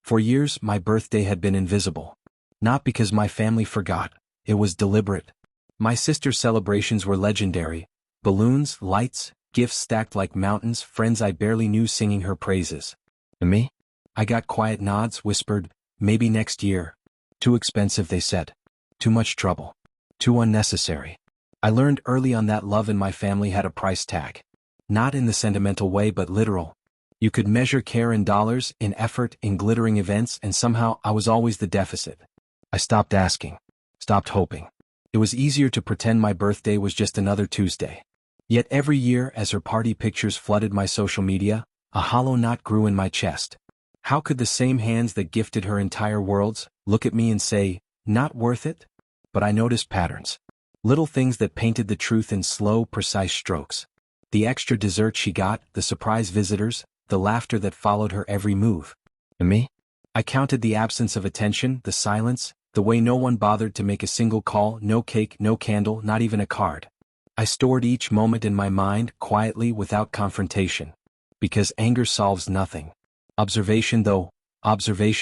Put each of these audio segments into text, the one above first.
For years, my birthday had been invisible. Not because my family forgot, it was deliberate. My sister's celebrations were legendary. Balloons, lights, gifts stacked like mountains, friends I barely knew singing her praises. And me? I got quiet nods, whispered, maybe next year. Too expensive, they said. Too much trouble. Too unnecessary. I learned early on that love in my family had a price tag. Not in the sentimental way but literal. You could measure care in dollars, in effort, in glittering events, and somehow I was always the deficit. I stopped asking. Stopped hoping. It was easier to pretend my birthday was just another Tuesday. Yet every year, as her party pictures flooded my social media, a hollow knot grew in my chest. How could the same hands that gifted her entire worlds look at me and say, not worth it? But I noticed patterns. Little things that painted the truth in slow, precise strokes. The extra dessert she got, the surprise visitors, the laughter that followed her every move. And me? I counted the absence of attention, the silence, the way no one bothered to make a single call, no cake, no candle, not even a card. I stored each moment in my mind, quietly, without confrontation. Because anger solves nothing. Observation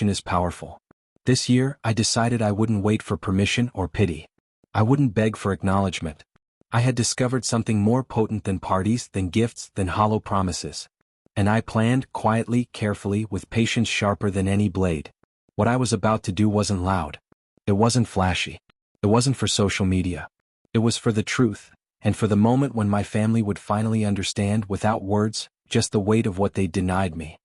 is powerful. This year, I decided I wouldn't wait for permission or pity. I wouldn't beg for acknowledgement. I had discovered something more potent than parties, than gifts, than hollow promises. And I planned, quietly, carefully, with patience sharper than any blade. What I was about to do wasn't loud. It wasn't flashy. It wasn't for social media. It was for the truth, and for the moment when my family would finally understand without words, just the weight of what they'd denied me.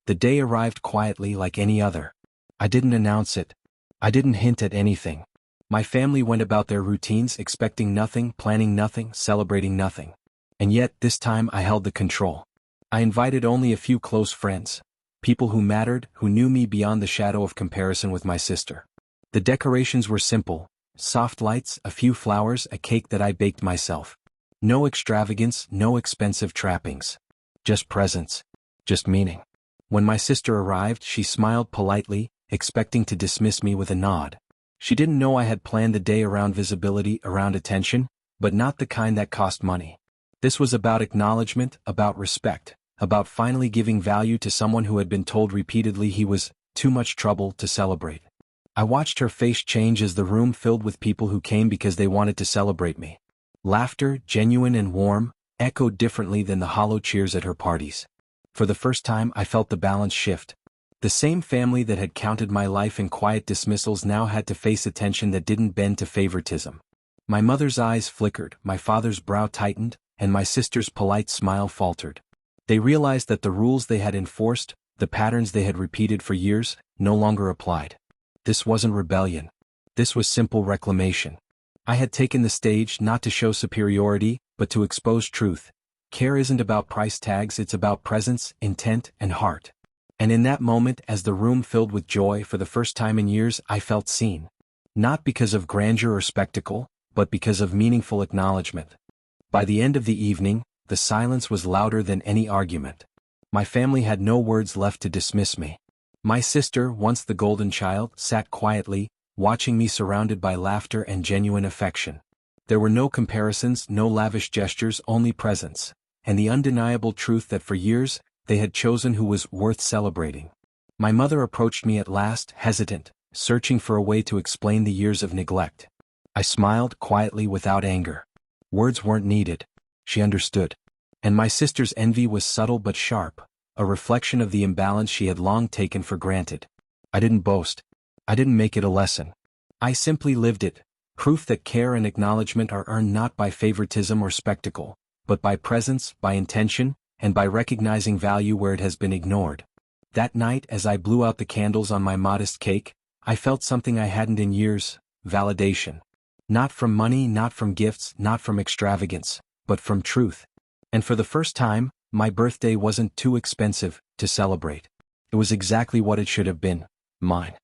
The day arrived quietly like any other. I didn't announce it. I didn't hint at anything. My family went about their routines, expecting nothing, planning nothing, celebrating nothing. And yet, this time I held the control. I invited only a few close friends. People who mattered, who knew me beyond the shadow of comparison with my sister. The decorations were simple. Soft lights, a few flowers, a cake that I baked myself. No extravagance, no expensive trappings. Just presence. Just meaning. When my sister arrived, she smiled politely, expecting to dismiss me with a nod. She didn't know I had planned the day around visibility, around attention, but not the kind that cost money. This was about acknowledgement, about respect, about finally giving value to someone who had been told repeatedly he was too much trouble to celebrate. I watched her face change as the room filled with people who came because they wanted to celebrate me. Laughter, genuine and warm, echoed differently than the hollow cheers at her parties. For the first time, I felt the balance shift. The same family that had counted my life in quiet dismissals now had to face attention that didn't bend to favoritism. My mother's eyes flickered, my father's brow tightened, and my sister's polite smile faltered. They realized that the rules they had enforced, the patterns they had repeated for years, no longer applied. This wasn't rebellion. This was simple reclamation. I had taken the stage not to show superiority, but to expose truth. Care isn't about price tags, it's about presence, intent, and heart. And in that moment, as the room filled with joy for the first time in years, I felt seen. Not because of grandeur or spectacle, but because of meaningful acknowledgement. By the end of the evening, the silence was louder than any argument. My family had no words left to dismiss me. My sister, once the golden child, sat quietly, watching me surrounded by laughter and genuine affection. There were no comparisons, no lavish gestures, only presence, and the undeniable truth that for years, they had chosen who was worth celebrating. My mother approached me at last, hesitant, searching for a way to explain the years of neglect. I smiled quietly without anger. Words weren't needed. She understood. And my sister's envy was subtle but sharp, a reflection of the imbalance she had long taken for granted. I didn't boast. I didn't make it a lesson. I simply lived it, proof that care and acknowledgement are earned not by favoritism or spectacle, but by presence, by intention, and by recognizing value where it has been ignored. That night, as I blew out the candles on my modest cake, I felt something I hadn't in years: validation. Not from money, not from gifts, not from extravagance, but from truth. And for the first time, my birthday wasn't too expensive to celebrate. It was exactly what it should have been: mine.